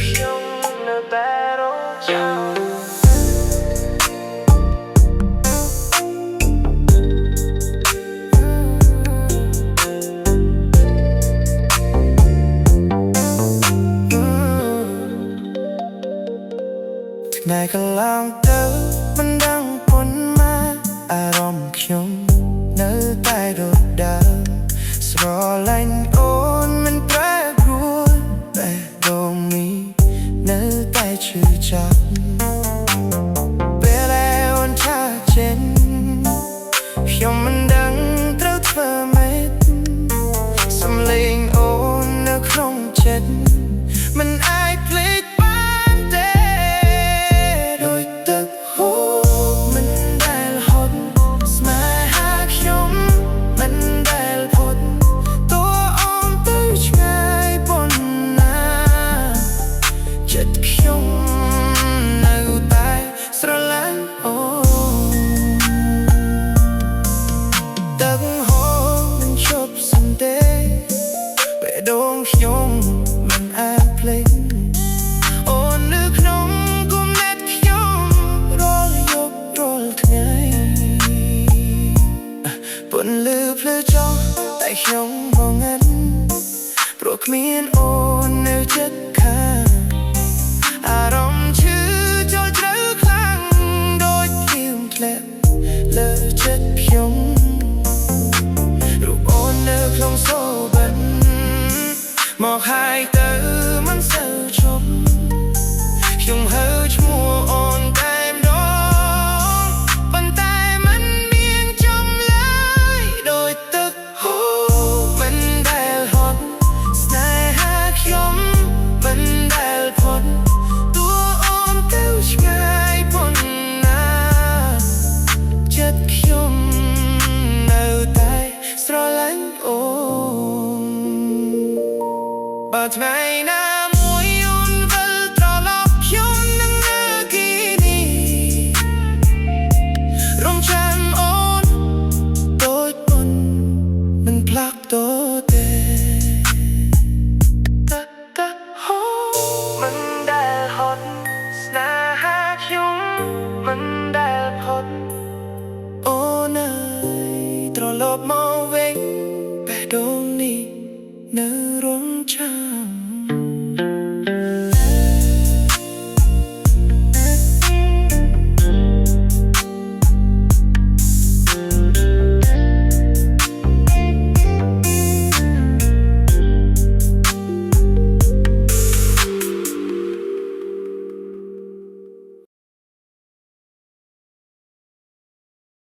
ខ្ញុំនៅតែរងចាំថ្ងៃកន្លងទៅមិនដឹងប៉ុន្មានអារម្មណ៍ខ្ញុំនៅតែដដែលស្រឡាញ់អូនមិនប្រែប្រួលតែដងនេះនៅតែឈឺចាប់ពេលដែលអូនចាស់ចេញខ្ញុំមិនដឹងត្រូវធ្វើម៉េចសំឡេងអូននៅក្នុងចិត្តមិនអាចភ្លេចបានទេដូចទឹកហូរមិនដែលហត់ស្នេហាខ្ញុំមិនដែលផុតតួអូនទៅឆ្ងាយប៉ុណ្ណាចិត្តខ្ញុំនៅតែស្រឡាញ់អូនទឹកហូរមិនឈប់សន្ទេបេះដូងខ្ញុំមិនអាចភ្លេចអូននៅក្នុងគំនិតខ្ញុំរាល់យប់រាល់ថ្ងៃពន្លឺភ្លឺចុះតែខ្ញុំងងឹតព្រោះគ្មានអូននៅជិតខាងអារម្មណ៍ឈឺចូលជ្រៅខ្លាំងដូចភ្លៀងធ្លាក់លើចិត្តខ្ញុំរូបអូននៅក្នុងសូបិនមកហើយទៅមិនសូវឈប់ខ្ញុំហើឈ្មោះអូនតែម្ដងប៉ុន្តែមិនមានចំឡើយដូចទឹកហូរមិនដែលហត់ស្នេហាខ្ញុំមិនដែលផុតតួអូនទៅឆ្ងាយប៉ុណ្ណាចិត្តខ្ញុំនៅតែស្រឡាញ់អូនបើថ្ងៃណាមួយអូនវិលត្រឡប់ខ្ញុំនឹងនៅគីនេះរងចាំអូនដូចមុនមិនផ្លាស់ប្ដូរទេទឹកហូរមិនដែលហត់ស្នេហាខ្ញុំមិន